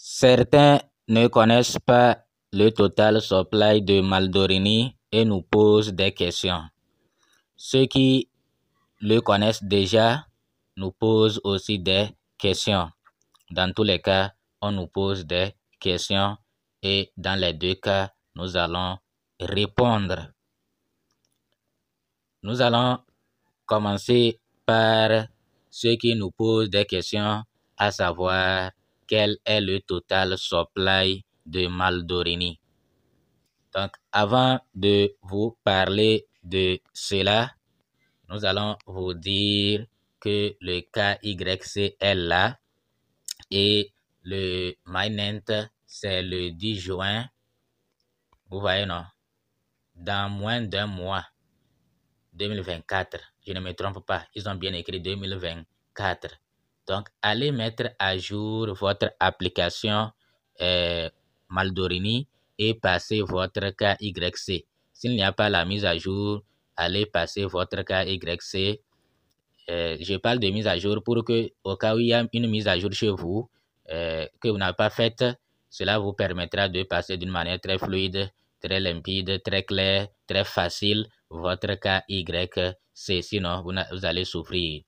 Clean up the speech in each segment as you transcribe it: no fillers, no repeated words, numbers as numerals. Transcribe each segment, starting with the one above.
Certains ne connaissent pas le total supply de Maldorini et nous posent des questions. Ceux qui le connaissent déjà nous posent aussi des questions. Dans tous les cas, on nous pose des questions et dans les deux cas, nous allons répondre. Nous allons commencer par ceux qui nous posent des questions, à savoir quel est le total supply de Maldorini. Donc, avant de vous parler de cela, nous allons vous dire que le KYC est là et le mainnet, c'est le 10 juin. Vous voyez, non? Dans moins d'un mois, 2024, je ne me trompe pas, ils ont bien écrit 2024. Donc, allez mettre à jour votre application Maldorini et passez votre KYC. S'il n'y a pas la mise à jour, allez passer votre KYC. Je parle de mise à jour pour que, au cas où il y a une mise à jour chez vous, que vous n'avez pas faite, cela vous permettra de passer d'une manière très fluide, très limpide, très claire, très facile votre KYC. Sinon, vous allez souffrir.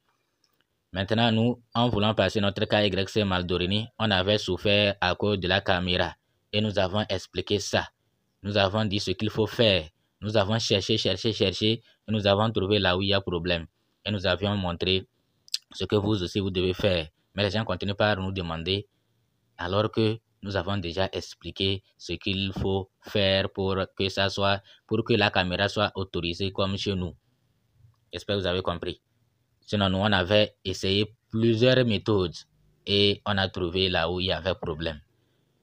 Maintenant, nous, en voulant passer notre KYC Maldorini, on avait souffert à cause de la caméra et nous avons expliqué ça. Nous avons dit ce qu'il faut faire. Nous avons cherché et nous avons trouvé là où il y a problème. Et nous avions montré ce que vous aussi vous devez faire. Mais les gens continuent par nous demander alors que nous avons déjà expliqué ce qu'il faut faire pour que la caméra soit autorisée comme chez nous. J'espère que vous avez compris. Sinon, nous, on avait essayé plusieurs méthodes et on a trouvé là où il y avait problème.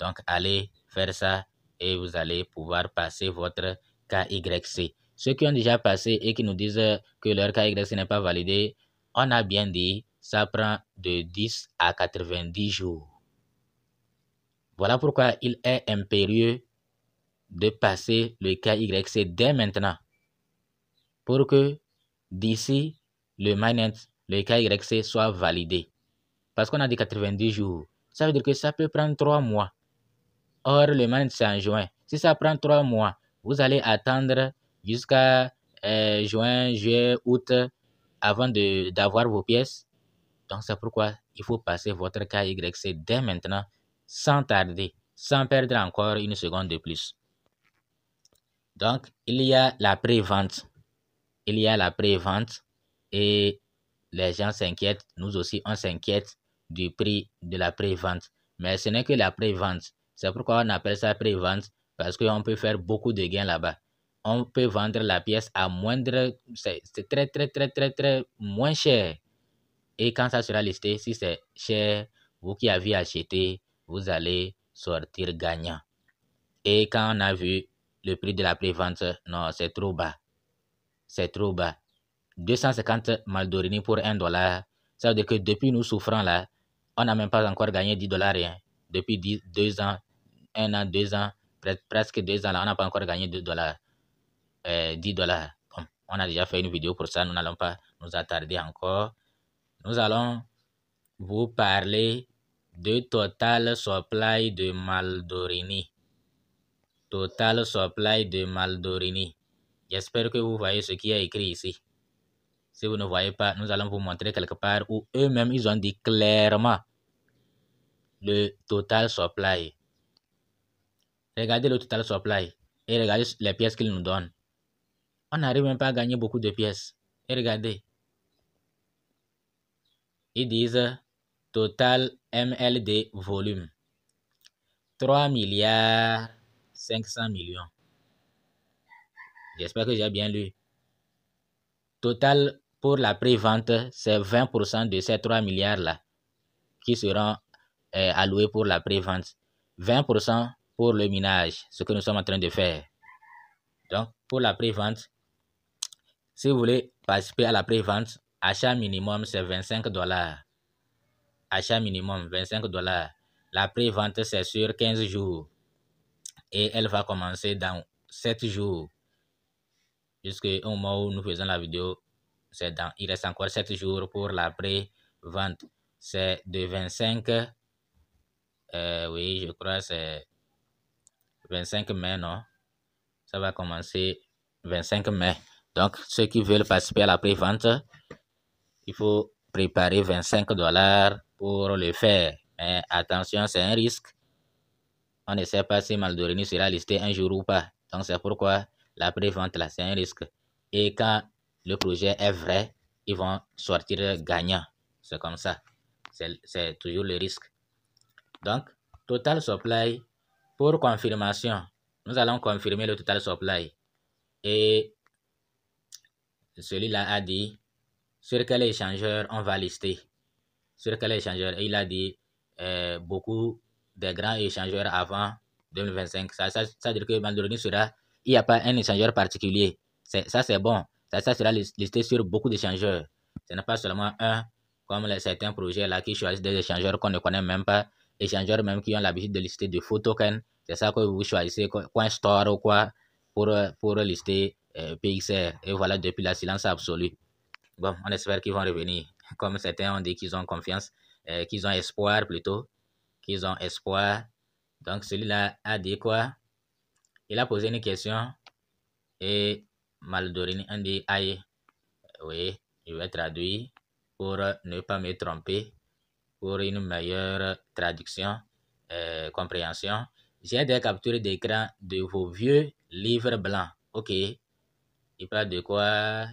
Donc, allez faire ça et vous allez pouvoir passer votre KYC. Ceux qui ont déjà passé et qui nous disent que leur KYC n'est pas validé, on a bien dit, ça prend de 10 à 90 jours. Voilà pourquoi il est impérieux de passer le KYC dès maintenant pour que d'ici le mainnet, le KYC soit validé. Parce qu'on a dit 90 jours. Ça veut dire que ça peut prendre 3 mois. Or, le mainnet, c'est en juin. Si ça prend 3 mois, vous allez attendre jusqu'à juin, juillet, août avant d'avoir vos pièces. Donc, c'est pourquoi il faut passer votre KYC dès maintenant, sans tarder, sans perdre encore une seconde de plus. Donc, il y a la pré-vente. Il y a la pré-vente et les gens s'inquiètent. Nous aussi, on s'inquiète du prix de la pré-vente. Mais ce n'est que la pré-vente. C'est pourquoi on appelle ça pré-vente, parce qu'on peut faire beaucoup de gains là-bas. On peut vendre la pièce à moindre, c'est très moins cher. Et quand ça sera listé, si c'est cher, vous qui avez acheté, vous allez sortir gagnant. Et quand on a vu le prix de la pré-vente, non, c'est trop bas. C'est trop bas. 250 Maldorini pour $1. Ça veut dire que depuis nous souffrons là, on n'a même pas encore gagné $10. Hein. Depuis 2 ans, 1 an, 2 ans, presque 2 ans là, on n'a pas encore gagné $10. Bon, on a déjà fait une vidéo pour ça, nous n'allons pas nous attarder encore. Nous allons vous parler de total supply de Maldorini. Total supply de Maldorini. J'espère que vous voyez ce qui est écrit ici. Si vous ne voyez pas, nous allons vous montrer quelque part où eux-mêmes, ils ont dit clairement le total supply. Regardez le total supply et regardez les pièces qu'ils nous donnent. On n'arrive même pas à gagner beaucoup de pièces. Et regardez. Ils disent total MLD volume. 3 milliards 500 millions. J'espère que j'ai bien lu. Total pour la pré-vente, c'est 20% de ces 3 milliards-là qui seront alloués pour la pré-vente. 20% pour le minage, ce que nous sommes en train de faire. Donc, pour la pré-vente, si vous voulez participer à la pré-vente, achat minimum, c'est $25. Achat minimum, $25. La pré-vente, c'est sur 15 jours. Et elle va commencer dans 7 jours. Jusqu'au moment où nous faisons la vidéo, il reste encore 7 jours pour la pré-vente. C'est de 25 Oui, je crois que c'est 25 mai, non? Ça va commencer 25 mai. Donc, ceux qui veulent participer à la pré-vente, il faut préparer $25 pour le faire. Mais attention, c'est un risque. On ne sait pas si Maldorini sera listé un jour ou pas. Donc, c'est pourquoi la pré-vente, là, c'est un risque. Et quand le projet est vrai, ils vont sortir gagnants. C'est comme ça. C'est toujours le risque. Donc, total supply, pour confirmation, nous allons confirmer le total supply. Et celui-là a dit sur quel échangeur on va lister. Sur quel échangeur. Et il a dit beaucoup des grands échangeurs avant 2025. Ça veut dire que Maldorini sera, il n'y a pas un échangeur particulier. Ça, c'est bon. Ça sera listé sur beaucoup d'échangeurs. Ce n'est pas seulement un, comme certains projets là qui choisissent des échangeurs qu'on ne connaît même pas, échangeurs même qui ont l'habitude de lister de faux tokens. C'est ça que vous choisissez, CoinStore ou quoi, pour lister PXR. Et voilà, depuis la silence absolue. Bon, on espère qu'ils vont revenir. Comme certains ont dit qu'ils ont confiance, qu'ils ont espoir plutôt, qu'ils ont espoir. Donc, celui-là a dit quoi? Il a posé une question et Maldorini a dit aïe. Oui, je vais traduire pour ne pas me tromper, pour une meilleure traduction, compréhension. J'ai des captures d'écran de vos vieux livres blancs. Ok. Il parle de quoi?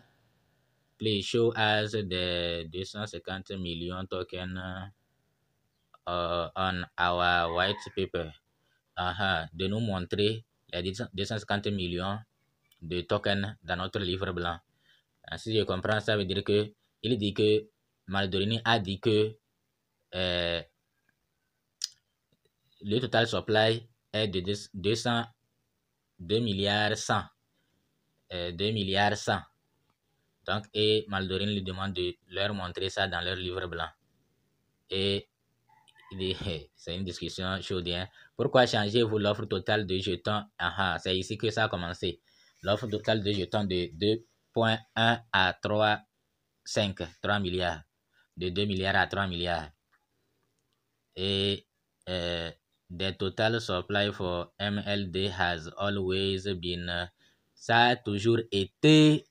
Please show us the 250 million tokens on our white paper. De nous montrer les 250 millions de tokens dans notre livre blanc. Si je comprends, ça veut dire que il dit que Maldorini a dit que le total supply est de 2 milliards 100. 2 milliards 100. Donc, et Maldorini lui demande de leur montrer ça dans leur livre blanc. Et c'est une discussion chaude. Hein? Pourquoi changez-vous l'offre totale de jetons? C'est ici que ça a commencé. L'offre totale de jetons de 2,1 à 3 milliards. De 2 milliards à 3 milliards. Et the total supply for MLD has always been. Ça a toujours été.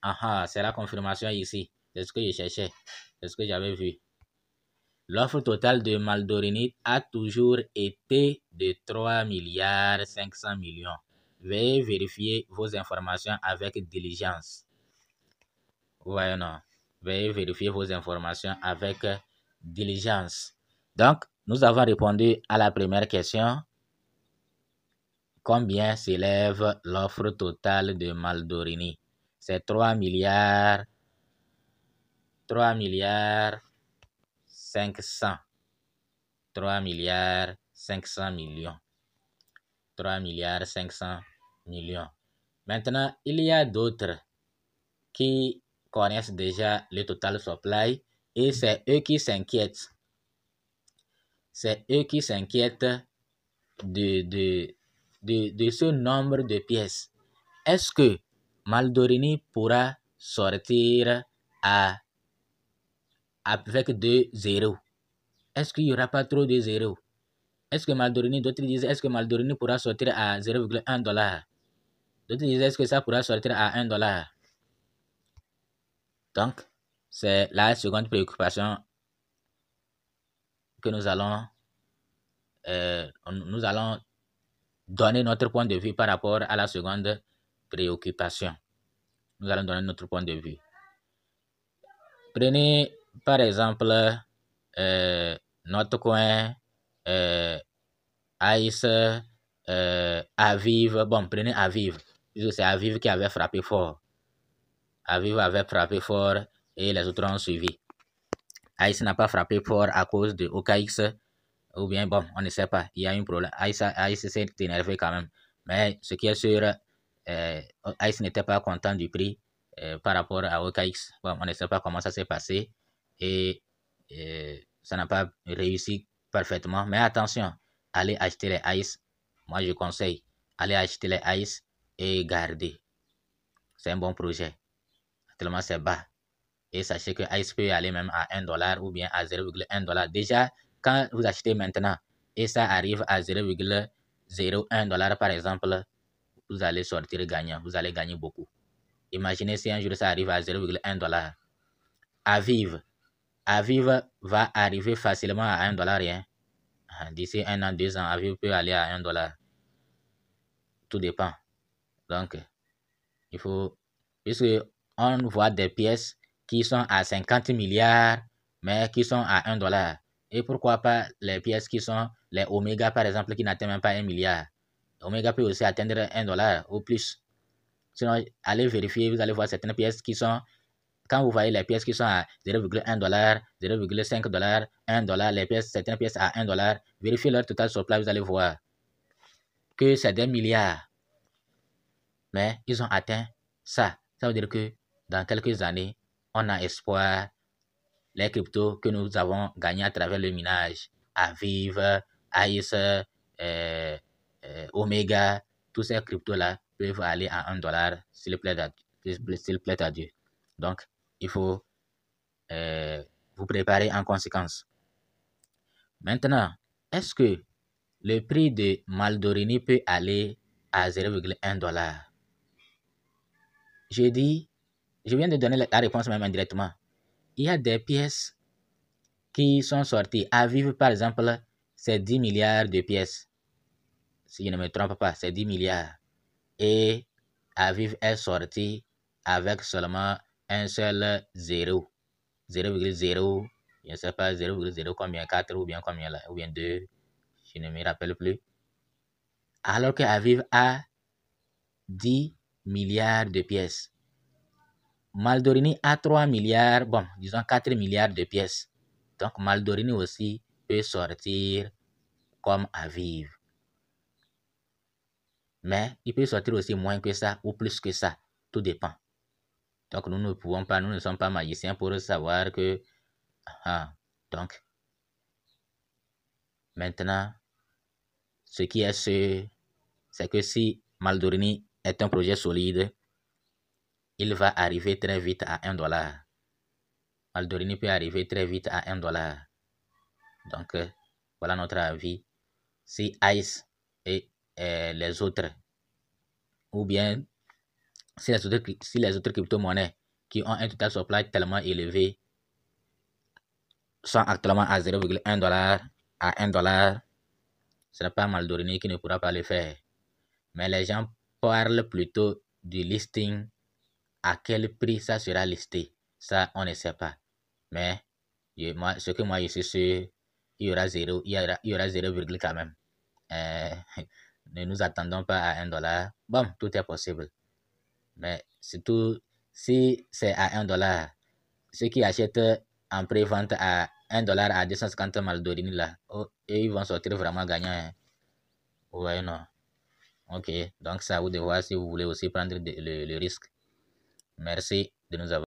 C'est la confirmation ici. C'est ce que je cherchais. C'est ce que j'avais vu. L'offre totale de Maldorini a toujours été de 3 milliards 500 millions. Veuillez vérifier vos informations avec diligence. Ouais, non. Veuillez vérifier vos informations avec diligence. Donc, nous avons répondu à la première question. Combien s'élève l'offre totale de Maldorini? C'est 3 milliards 500. 3 milliards 500 millions. 3 milliards 500 millions. Maintenant, il y a d'autres qui connaissent déjà le total supply et c'est eux qui s'inquiètent. C'est eux qui s'inquiètent de ce nombre de pièces. Est-ce que Maldorini pourra sortir avec 2 zéros? Est-ce qu'il n'y aura pas trop de zéros? Est-ce que Maldorini, d'autres disent, est-ce que Maldorini pourra sortir à 0,1 $? D'autres disent, est-ce que ça pourra sortir à 1 $? Donc, c'est la seconde préoccupation que nous allons donner notre point de vue par rapport à la seconde préoccupation. Nous allons donner notre point de vue. Prenez par exemple notre coin Ice, Aviv. Bon, prenez Aviv. C'est Aviv qui avait frappé fort. Aviv avait frappé fort et les autres ont suivi. Ice n'a pas frappé fort à cause de OKX. Ou bien, bon, on ne sait pas. Il y a un problème. Ice s'est énervé quand même. Mais ce qui est sûr, Ice n'était pas content du prix par rapport à OKX. Bon, on ne sait pas comment ça s'est passé. Et ça n'a pas réussi parfaitement. Mais attention, allez acheter les Ice. Moi, je conseille. Allez acheter les Ice et garder. C'est un bon projet. Tellement c'est bas. Et sachez que Ice peut aller même à 1 $ ou bien à 0,1 $. Déjà, quand vous achetez maintenant et ça arrive à 0,01 dollar par exemple, vous allez sortir gagnant, vous allez gagner beaucoup. Imaginez si un jour ça arrive à 0,1 dollar. Aviv va arriver facilement à 1 dollar rien. D'ici 1 an, 2 ans, Aviv peut aller à 1 dollar. Tout dépend. Donc, il faut, puisque on voit des pièces qui sont à 50 milliards, mais qui sont à 1 dollar. Et pourquoi pas les pièces qui sont les Oméga, par exemple, qui n'atteignent même pas 1 milliard. Oméga peut aussi atteindre 1 dollar ou plus. Sinon, allez vérifier, vous allez voir certaines pièces qui sont, quand vous voyez les pièces qui sont à 0,1 dollar, 0,5 dollar, 1 dollar, certaines pièces à 1 dollar, vérifiez leur total sur place, vous allez voir que c'est des milliards. Mais ils ont atteint ça. Ça veut dire que dans quelques années, on a espoir. Les cryptos que nous avons gagnés à travers le minage, Aviv, Ice, Omega, tous ces cryptos-là peuvent aller à 1 dollar s'il plaît à Dieu. Donc, il faut vous préparer en conséquence. Maintenant, est-ce que le prix de Maldorini peut aller à 0,1 dollar? Je viens de donner la réponse même indirectement. Il y a des pièces qui sont sorties. Aviv, par exemple, c'est 10 milliards de pièces. Si je ne me trompe pas, c'est 10 milliards. Et Aviv est sorti avec seulement un seul 0. 0,0, je ne sais pas, 0,0 combien, 4 ou bien combien là, ou bien 2, je ne me rappelle plus. Alors que Aviv a 10 milliards de pièces. Maldorini a 3 milliards, bon, disons 4 milliards de pièces. Donc, Maldorini aussi peut sortir comme Aviv. Mais il peut sortir aussi moins que ça ou plus que ça. Tout dépend. Donc, nous ne sommes pas magiciens pour savoir que... donc, maintenant, ce qui est sûr, c'est que si Maldorini est un projet solide, il va arriver très vite à 1 dollar. Maldorini peut arriver très vite à 1 dollar. Donc, voilà notre avis. Si Ice et les autres, ou bien si les autres crypto-monnaies qui ont un total supply tellement élevé sont actuellement à 0,1 dollar, à 1 dollar, ce n'est pas Maldorini qui ne pourra pas le faire. Mais les gens parlent plutôt du listing, à quel prix ça sera listé. Ça, on ne sait pas. Mais ce que moi je suis sûr, il y aura 0, il y aura 0, quand même. Ne nous attendons pas à 1 dollar. Bon, tout est possible. Mais surtout, si c'est à 1 dollar, ceux qui achètent en pré-vente à 1 dollar à 250 Maldorini là, et ils vont sortir vraiment gagnants. Ouais, non. Ok, donc ça vous de voir si vous voulez aussi prendre le risque. Merci de nous avoir